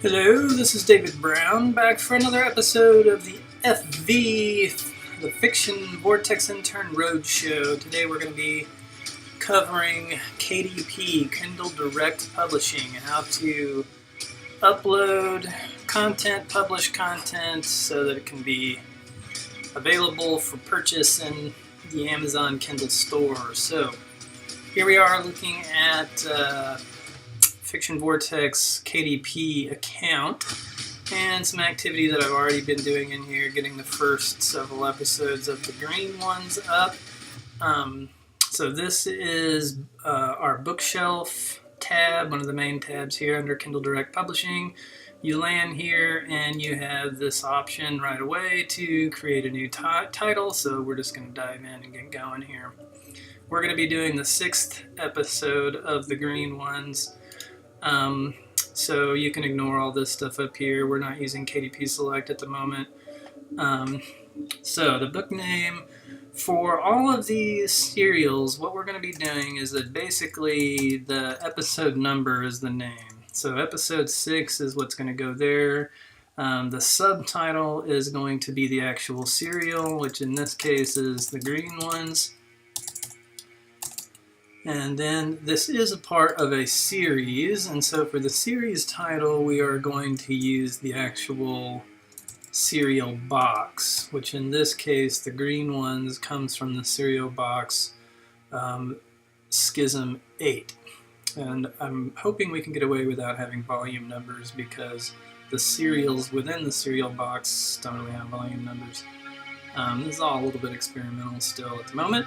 Hello, this is David Brown, back for another episode of the FV, the Fiction Vortex Intern Roadshow. Today we're going to be covering KDP, Kindle Direct Publishing, how to upload content, publish content so that it can be available for purchase in the Amazon Kindle store. So here we are looking at Fiction Vortex KDP account and some activity that I've already been doing in here, getting the first several episodes of the green ones up. So this is our bookshelf tab, one of the main tabs here under Kindle Direct Publishing. You land here and you have this option right away to create a new title, so we're just going to dive in and get going here. We're going to be doing the 6th episode of the green ones. So you can ignore all this stuff up here. We're not using KDP Select at the moment. So the book name for all of these serials, what we're going to be doing is that basically the episode number is the name. So episode 6 is what's going to go there. The subtitle is going to be the actual serial, which in this case is the green ones. And then this is a part of a series, and so for the series title we are going to use the actual serial box, which in this case the green ones comes from the serial box Schism 8. And I'm hoping we can get away without having volume numbers because the serials within the serial box don't really have volume numbers. This is all a little bit experimental still at the moment.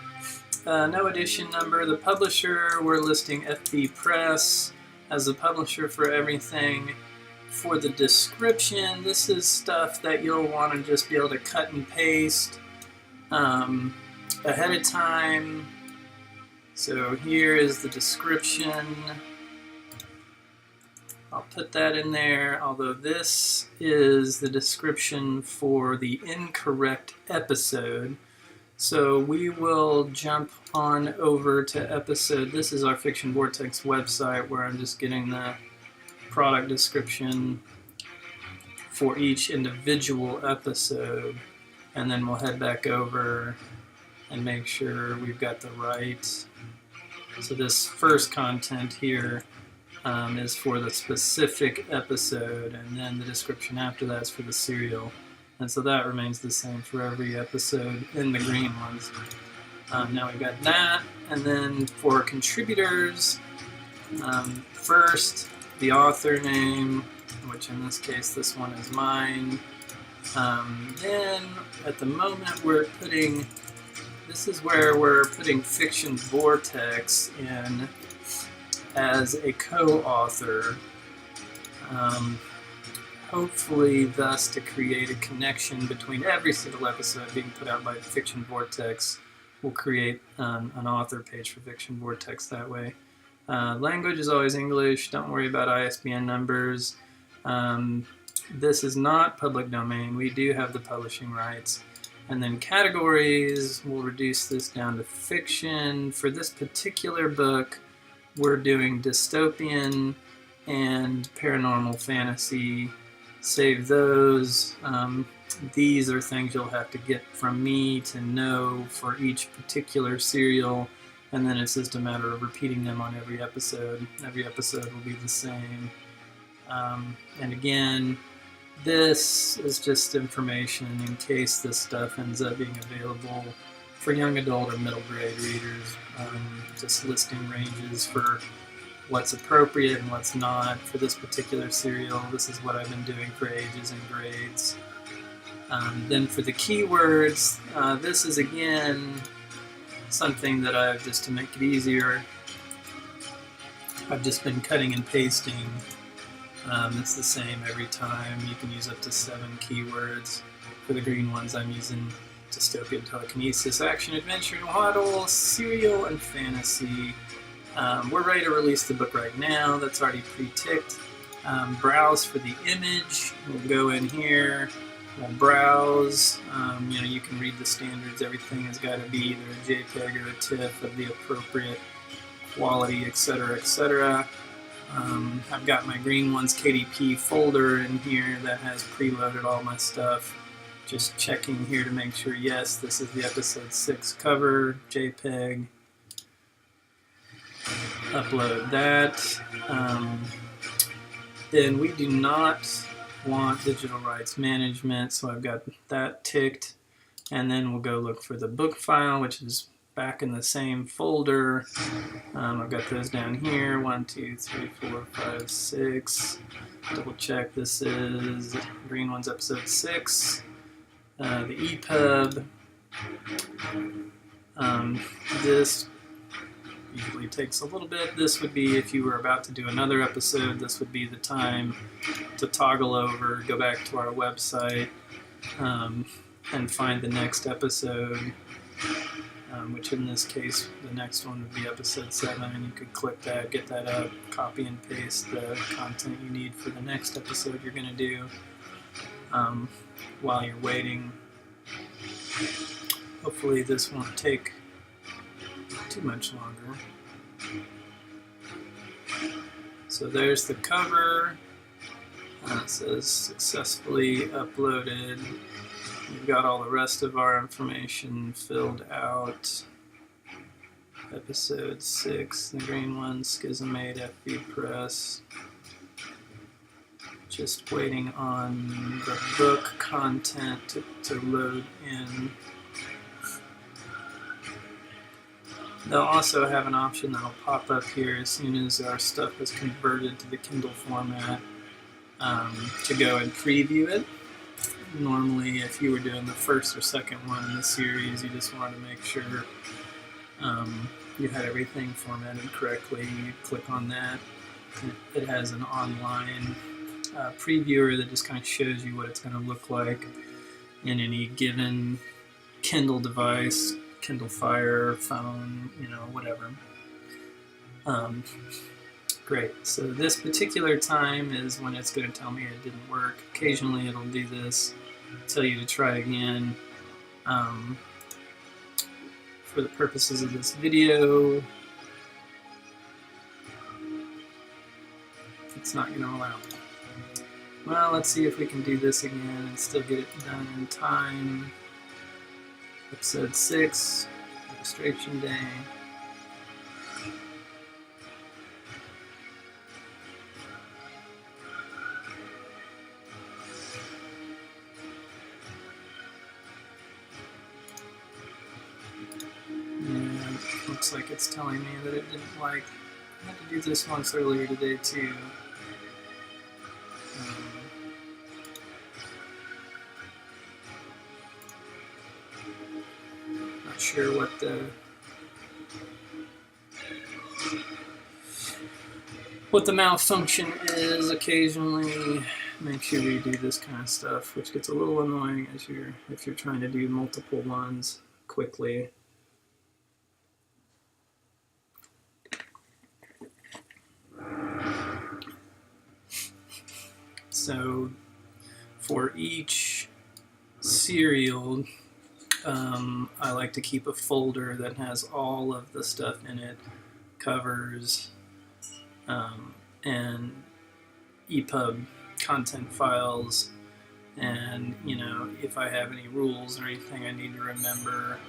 No edition number. The publisher, we're listing FB Press as the publisher for everything. For the description, this is stuff that you'll want to just be able to cut and paste ahead of time. So here is the description. I'll put that in there, although this is the description for the incorrect episode. So we will jump on over to episode. This is our Fiction Vortex website where I'm just getting the product description for each individual episode. And then we'll head back over and make sure we've got the right. So this first content here is for the specific episode, and then the description after that is for the serial. And so that remains the same for every episode in the green ones. Now we've got that, and then for contributors, first the author name, which in this case this one is mine. Then at the moment this is where we're putting Fiction Vortex in as a co-author. Hopefully thus to create a connection between every single episode being put out by Fiction Vortex. We'll create an author page for Fiction Vortex that way. Language is always English. Don't worry about ISBN numbers. This is not public domain. We do have the publishing rights. And then categories, we'll reduce this down to fiction. For this particular book, we're doing dystopian and paranormal fantasy. Save those. These are things you'll have to get from me to know for each particular serial, and then it's just a matter of repeating them on every episode. Every episode will be the same. And again, this is just information in case this stuff ends up being available for young adult or middle grade readers. Just listing ranges for what's appropriate and what's not for this particular serial. This is what I've been doing for ages and grades. Then for the keywords, this is again something that I've, just to make it easier, I've just been cutting and pasting. It's the same every time. You can use up to 7 keywords. For the green ones, I'm using dystopian, telekinesis, action, adventure, noir, serial, and fantasy. We're ready to release the book right now. That's already pre-ticked. Browse for the image. We'll go in here. We'll browse. You can read the standards. Everything has got to be either a JPEG or a TIFF of the appropriate quality, etc., etc. I've got my Green Ones KDP folder in here that has preloaded all my stuff. Just checking here to make sure, yes, this is the episode 6 cover, JPEG. Upload that. Then we do not want digital rights management, so I've got that ticked. And then we'll go look for the book file, which is back in the same folder. I've got those down here, 1, 2, 3, 4, 5, 6. Double check, this is Green Ones episode 6. The EPUB. This usually takes a little bit. This would be if you were about to do another episode, this would be the time to toggle over, go back to our website, and find the next episode, which in this case, the next one would be episode 7, and you could click that, get that up, copy and paste the content you need for the next episode you're going to do while you're waiting. Hopefully this won't take too much longer. So there's the cover. It says successfully uploaded. We've got all the rest of our information filled out. Episode 6, the Green One, Schism8, FB Press. Just waiting on the book content to load in. They'll also have an option that'll pop up here as soon as our stuff is converted to the Kindle format to go and preview it. Normally, if you were doing the first or second one in the series, you just want to make sure you had everything formatted correctly. You click on that. It has an online previewer that just kind of shows you what it's going to look like in any given Kindle device, Kindle Fire, phone, whatever. Great. So this particular time is when it's going to tell me it didn't work. Occasionally it'll do this, tell you to try again. For the purposes of this video, it's not going to allow it. Well, let's see if we can do this again and still get it done in time. Episode 6, registration day. And it looks like it's telling me that it didn't like. I had to do this once earlier today too. Not sure what the malfunction is. Occasionally makes you redo this kind of stuff, which gets a little annoying if you're trying to do multiple ones quickly. So for each serial, I like to keep a folder that has all of the stuff in it, covers, and EPUB content files, and if I have any rules or anything I need to remember,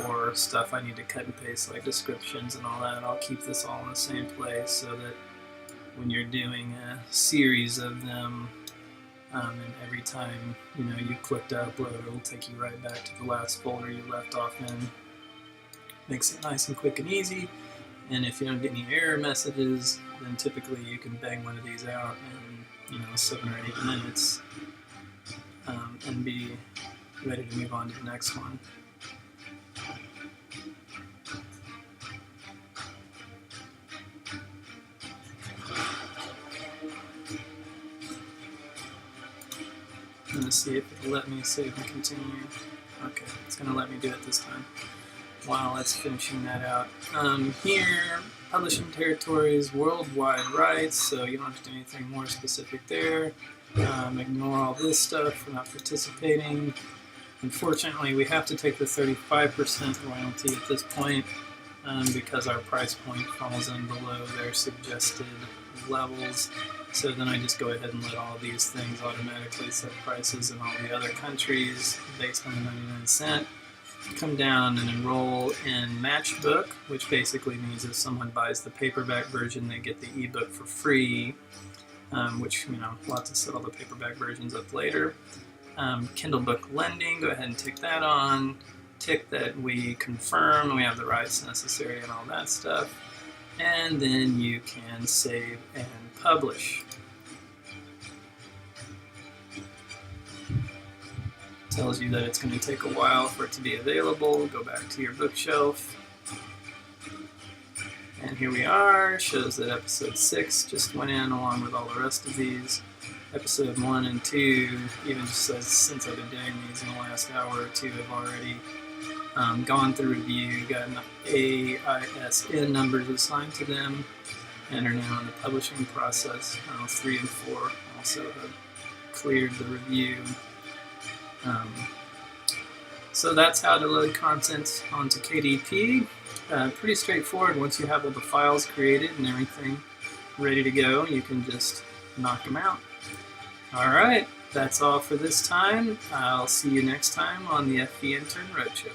or stuff I need to cut and paste like descriptions and all that, I'll keep this all in the same place so that when you're doing a series of them, and every time you click to upload, it'll take you right back to the last folder you left off in. Makes it nice and quick and easy. And if you don't get any error messages, then typically you can bang one of these out in 7 or 8 minutes, and be ready to move on to the next one. I'm going to see if it'll let me save and continue. Okay, it's going to let me do it this time while it's finishing that out. Here, publishing territories, worldwide rights, so you don't have to do anything more specific there. Ignore all this stuff, we're not participating. Unfortunately, we have to take the 35% royalty at this point because our price point falls in below their suggested of levels. So then I just go ahead and let all these things automatically set prices in all the other countries based on the 99¢. Come down and enroll in Matchbook, which basically means if someone buys the paperback version, they get the ebook for free, which, we'll have to set all the paperback versions up later. Kindle Book Lending, go ahead and tick that on. Tick that we confirm we have the rights necessary and all that stuff. And then you can save and publish. Tells you that it's going to take a while for it to be available. Go back to your bookshelf. And here we are. Shows that episode 6 just went in along with all the rest of these. Episode 1 and 2 even just says since I've been doing these in the last hour or two, I've already gone through review, gotten AISN numbers assigned to them, and are now in the publishing process. 3 and 4 also have cleared the review. So that's how to load content onto KDP. Pretty straightforward. Once you have all the files created and everything ready to go, you can just knock them out. Alright, that's all for this time. I'll see you next time on the FB Intern Roadshow.